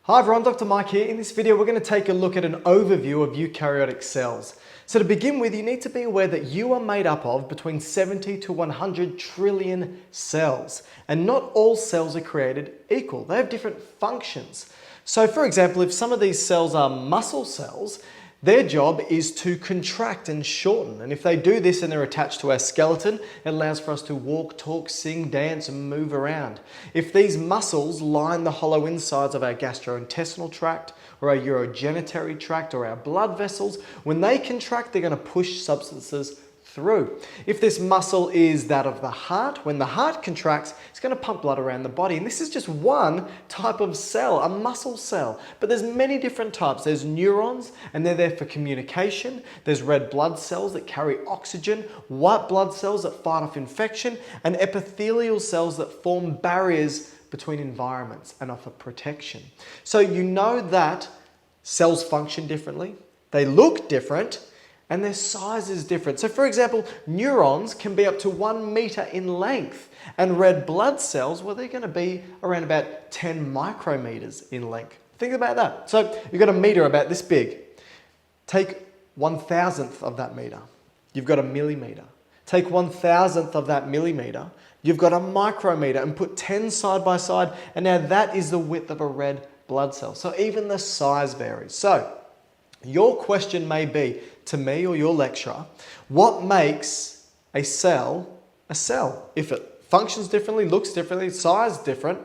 Hi everyone, Dr. Mike here. In this video, we're going to take a look at an overview of eukaryotic cells. So to begin with, you need to be aware that you are made up of between 70 to 100 trillion cells. And not all cells are created equal. They have different functions. So for example, if some of these cells are muscle cells, their job is to contract and shorten. And if they do this and they're attached to our skeleton, it allows for us to walk, talk, sing, dance, and move around. If these muscles line the hollow insides of our gastrointestinal tract, or our urogenitary tract, or our blood vessels, when they contract, they're going to push substances through. If this muscle is that of the heart, when the heart contracts, it's going to pump blood around the body. And this is just one type of cell, a muscle cell. But there's many different types. There's neurons, and they're there for communication. There's red blood cells that carry oxygen, white blood cells that fight off infection, and epithelial cells that form barriers between environments and offer protection. So you know that cells function differently, they look different, and their size is different. So for example, neurons can be up to 1 meter in length, and red blood cells, well, they're going to be around about 10 micrometers in length. Think about that. So you've got a meter about this big. Take 1,000th of that meter. You've got a millimeter. Take 1,000th of that millimeter. You've got a micrometer, and put 10 side by side, and now that is the width of a red blood cell. So even the size varies. So your question may be to me or your lecturer, what makes a cell a cell? If it functions differently, looks differently, size different,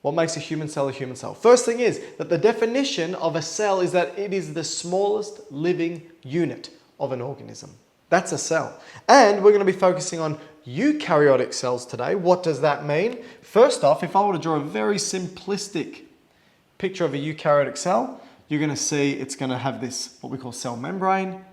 what makes a human cell a human cell? First thing is that the definition of a cell is that it is the smallest living unit of an organism. That's a cell. And we're going to be focusing on eukaryotic cells today. What does that mean? First off, if I were to draw a very simplistic picture of a eukaryotic cell, you're going to see it's going to have this, what we call cell membrane.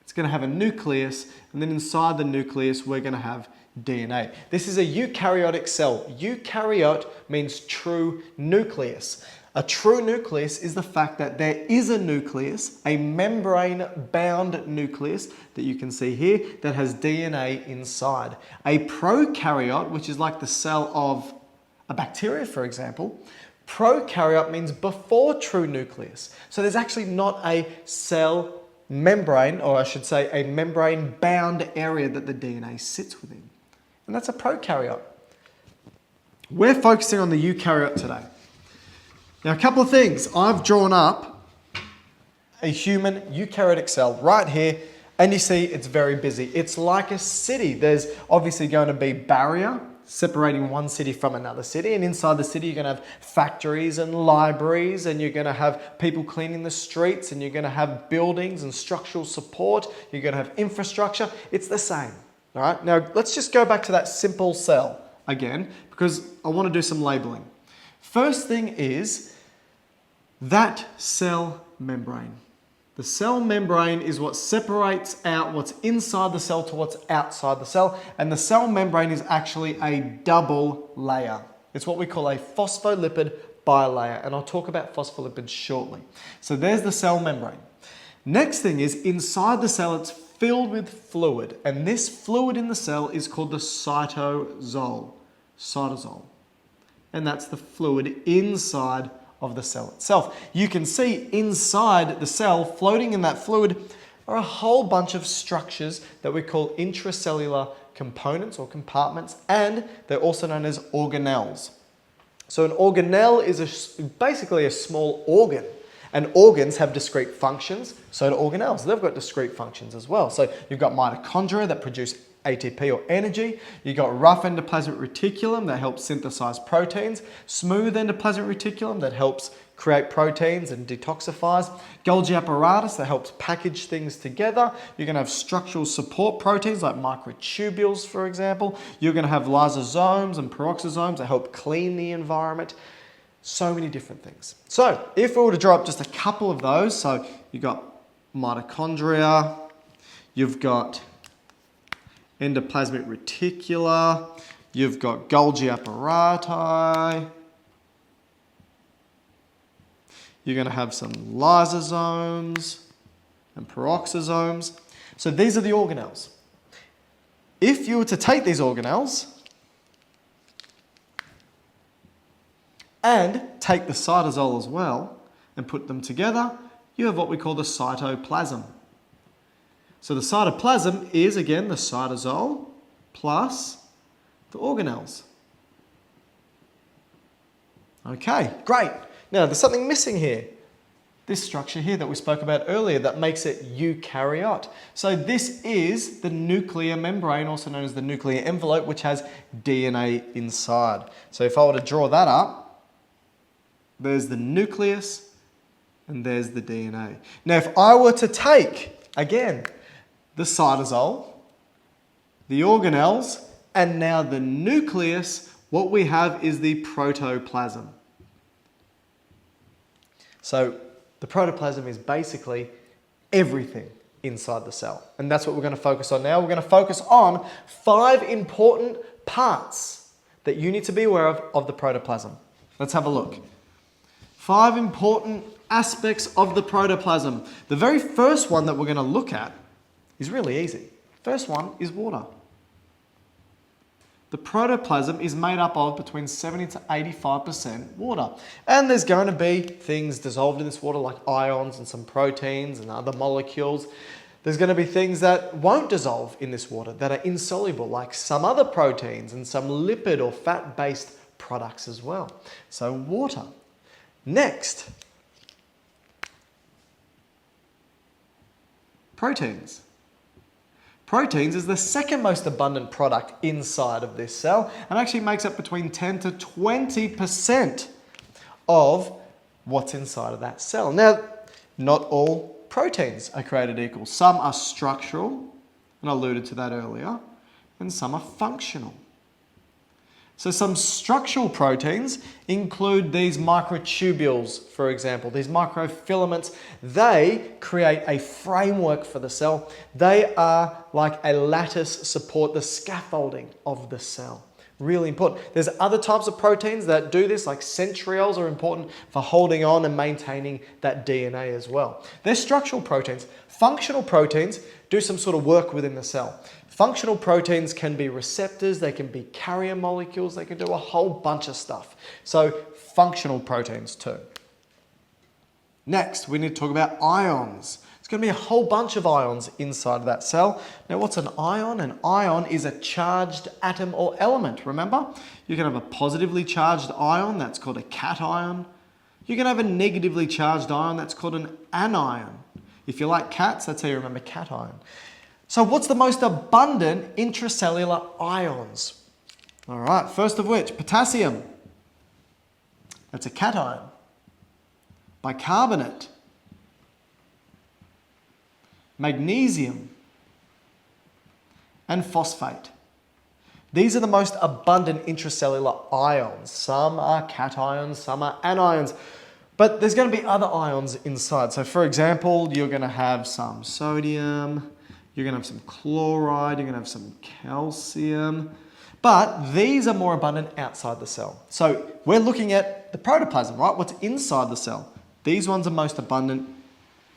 It's going to have a nucleus, and then inside the nucleus, we're going to have DNA. This is a eukaryotic cell. Eukaryote means true nucleus. A true nucleus is the fact that there is a nucleus, a membrane-bound nucleus that you can see here that has DNA inside. A prokaryote, which is like the cell of a bacteria, for example, prokaryote means before true nucleus. So there's actually not a cell membrane, or I should say a membrane-bound area that the DNA sits within. And that's a prokaryote. We're focusing on the eukaryote today. Now, a couple of things. I've drawn up a human eukaryotic cell right here, and you see it's very busy. It's like a city. There's obviously going to be barrier separating one city from another city, and inside the city you're going to have factories and libraries, and you're going to have people cleaning the streets, and you're going to have buildings and structural support. You're going to have infrastructure. It's the same. All right. Now, let's just go back to that simple cell again, because I want to do some labeling. First thing is that cell membrane. The cell membrane is what separates out what's inside the cell to what's outside the cell, and the cell membrane is actually a double layer. It's what we call a phospholipid bilayer, and I'll talk about phospholipids shortly. So there's the cell membrane. Next thing is inside the cell it's filled with fluid, and this fluid in the cell is called the cytosol. Cytosol. And that's the fluid inside of the cell itself. You can see inside the cell, floating in that fluid, are a whole bunch of structures that we call intracellular components or compartments, and they're also known as organelles. So an organelle is basically a small organ, and organs have discrete functions, so do organelles. They've got discrete functions as well. So you've got mitochondria that produce ATP or energy. You've got rough endoplasmic reticulum that helps synthesize proteins, smooth endoplasmic reticulum that helps create proteins and detoxifies, Golgi apparatus that helps package things together. You're going to have structural support proteins like microtubules, for example. You're going to have lysosomes and peroxisomes that help clean the environment. So many different things. So if we were to draw up just a couple of those, so you've got mitochondria, you've got endoplasmic reticular, you've got Golgi apparati, you're going to have some lysosomes and peroxisomes. So these are the organelles. If you were to take these organelles and take the cytosol as well and put them together, you have what we call the cytoplasm. So the cytoplasm is, again, the cytosol plus the organelles. Okay, great. Now, there's something missing here. This structure here that we spoke about earlier that makes it eukaryote. So this is the nuclear membrane, also known as the nuclear envelope, which has DNA inside. So if I were to draw that up, there's the nucleus and there's the DNA. Now, if I were to take, again, the cytosol, the organelles, and now the nucleus, what we have is the protoplasm. So the protoplasm is basically everything inside the cell. And that's what we're going to focus on now. We're going to focus on 5 important parts that you need to be aware of the protoplasm. Let's have a look. 5 important aspects of the protoplasm. The very first one that we're going to look at is really easy. First one is water. The protoplasm is made up of between 70 to 85% water. And there's going to be things dissolved in this water like ions and some proteins and other molecules. There's going to be things that won't dissolve in this water that are insoluble, like some other proteins and some lipid or fat-based products as well. So water. Next, proteins. Proteins is the second most abundant product inside of this cell and actually makes up between 10 to 20% of what's inside of that cell. Now, not all proteins are created equal. Some are structural, and I alluded to that earlier, and some are functional. So some structural proteins include these microtubules, for example, these microfilaments. They create a framework for the cell. They are like a lattice support, the scaffolding of the cell. Really important. There's other types of proteins that do this, like centrioles are important for holding on and maintaining that DNA as well. They're structural proteins. Functional proteins do some sort of work within the cell. Functional proteins can be receptors, they can be carrier molecules, they can do a whole bunch of stuff. So functional proteins too. Next, we need to talk about ions. There's going to be a whole bunch of ions inside of that cell. Now, what's an ion? An ion is a charged atom or element, remember? You can have a positively charged ion, that's called a cation. You can have a negatively charged ion, that's called an anion. If you like cats, that's how you remember cation. So what's the most abundant intracellular ions? All right, first of which, potassium. That's a cation. Bicarbonate. Magnesium. And phosphate. These are the most abundant intracellular ions. Some are cations, some are anions. But there's going to be other ions inside. So for example, you're going to have some sodium, you're going to have some chloride, you're going to have some calcium. But these are more abundant outside the cell. So we're looking at the protoplasm, right? What's inside the cell. These ones are most abundant.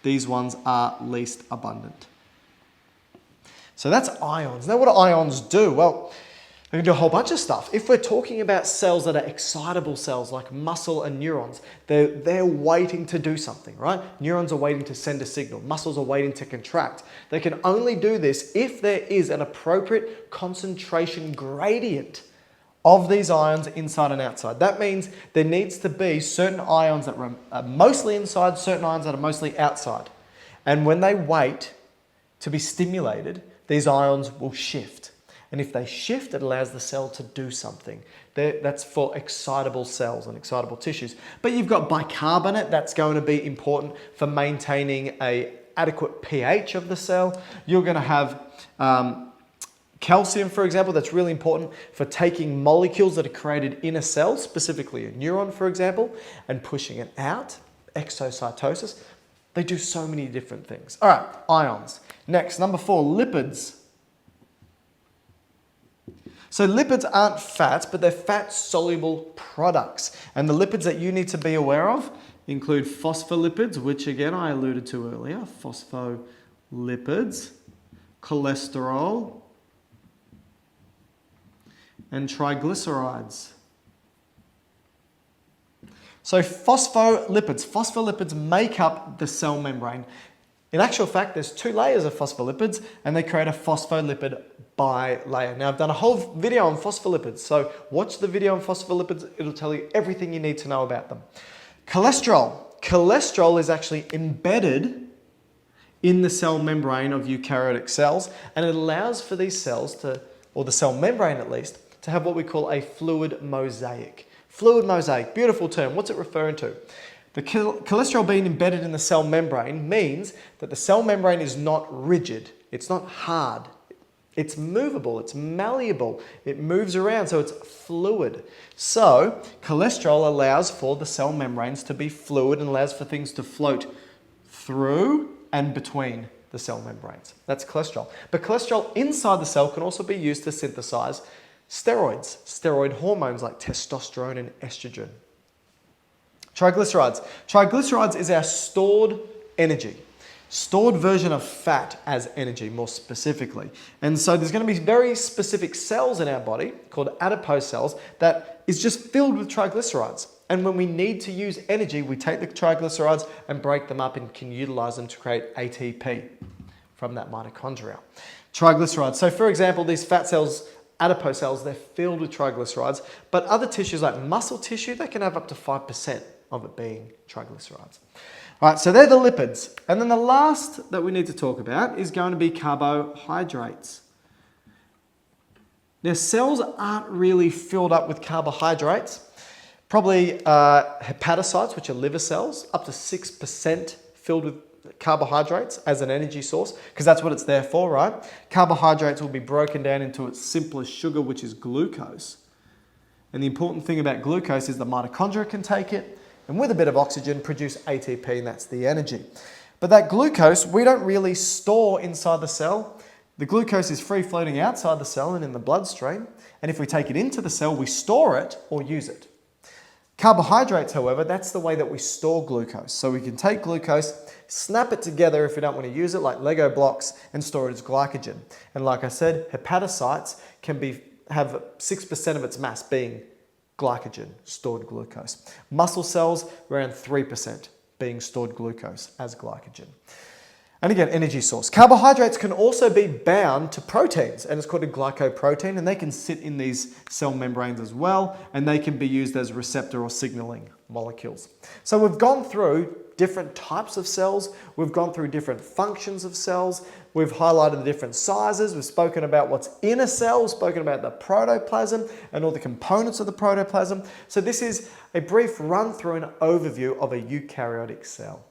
These ones are least abundant. So that's ions. Now what do ions do? Well, they can do a whole bunch of stuff. If we're talking about cells that are excitable cells like muscle and neurons, they're waiting to do something, right? Neurons are waiting to send a signal. Muscles are waiting to contract. They can only do this if there is an appropriate concentration gradient of these ions inside and outside. That means there needs to be certain ions that are mostly inside, certain ions that are mostly outside. And when they wait to be stimulated, these ions will shift. And if they shift, it allows the cell to do something. That's for excitable cells and excitable tissues. But you've got bicarbonate, that's going to be important for maintaining an adequate pH of the cell. You're going to have calcium, for example, that's really important for taking molecules that are created in a cell, specifically a neuron, for example, and pushing it out, exocytosis. They do so many different things. All right, ions. Next, number 4, lipids. So lipids aren't fats, but they're fat-soluble products. And the lipids that you need to be aware of include phospholipids, which again I alluded to earlier, phospholipids, cholesterol, and triglycerides. So phospholipids make up the cell membrane. In actual fact, there's 2 layers of phospholipids and they create a phospholipid bilayer. Now I've done a whole video on phospholipids, so watch the video on phospholipids, it'll tell you everything you need to know about them. Cholesterol. Cholesterol is actually embedded in the cell membrane of eukaryotic cells, and it allows for these cells to, or the cell membrane at least, to have what we call a fluid mosaic. Fluid mosaic, beautiful term. What's it referring to? The cholesterol being embedded in the cell membrane means that the cell membrane is not rigid. It's not hard. It's movable. It's malleable. It moves around, so it's fluid. So cholesterol allows for the cell membranes to be fluid and allows for things to float through and between the cell membranes. That's cholesterol. But cholesterol inside the cell can also be used to synthesize steroids, steroid hormones like testosterone and estrogen. Triglycerides. Triglycerides is our stored energy, stored version of fat as energy, more specifically. And so there's going to be very specific cells in our body called adipose cells that is just filled with triglycerides. And when we need to use energy, we take the triglycerides and break them up and can utilize them to create ATP from that mitochondria. Triglycerides. So for example, these fat cells, adipose cells, they're filled with triglycerides, but other tissues like muscle tissue, they can have up to 5% of it being triglycerides. All right, so they're the lipids. And then the last that we need to talk about is going to be carbohydrates. Now, cells aren't really filled up with carbohydrates. Probably hepatocytes, which are liver cells, up to 6% filled with carbohydrates as an energy source, because that's what it's there for, right? Carbohydrates will be broken down into its simplest sugar, which is glucose. And the important thing about glucose is the mitochondria can take it, and with a bit of oxygen, produce ATP, and that's the energy. But that glucose, we don't really store inside the cell. The glucose is free floating outside the cell and in the bloodstream. And if we take it into the cell, we store it or use it. Carbohydrates, however, that's the way that we store glucose. So we can take glucose, snap it together if we don't want to use it, like Lego blocks, and store it as glycogen. And like I said, hepatocytes can have 6% of its mass being glycogen, stored glucose. Muscle cells, around 3% being stored glucose as glycogen. And again, energy source. Carbohydrates can also be bound to proteins, and it's called a glycoprotein, and they can sit in these cell membranes as well, and they can be used as receptor or signaling molecules. So we've gone through different types of cells, we've gone through different functions of cells, we've highlighted the different sizes, we've spoken about what's in a cell, spoken about the protoplasm and all the components of the protoplasm. So this is a brief run through and overview of a eukaryotic cell.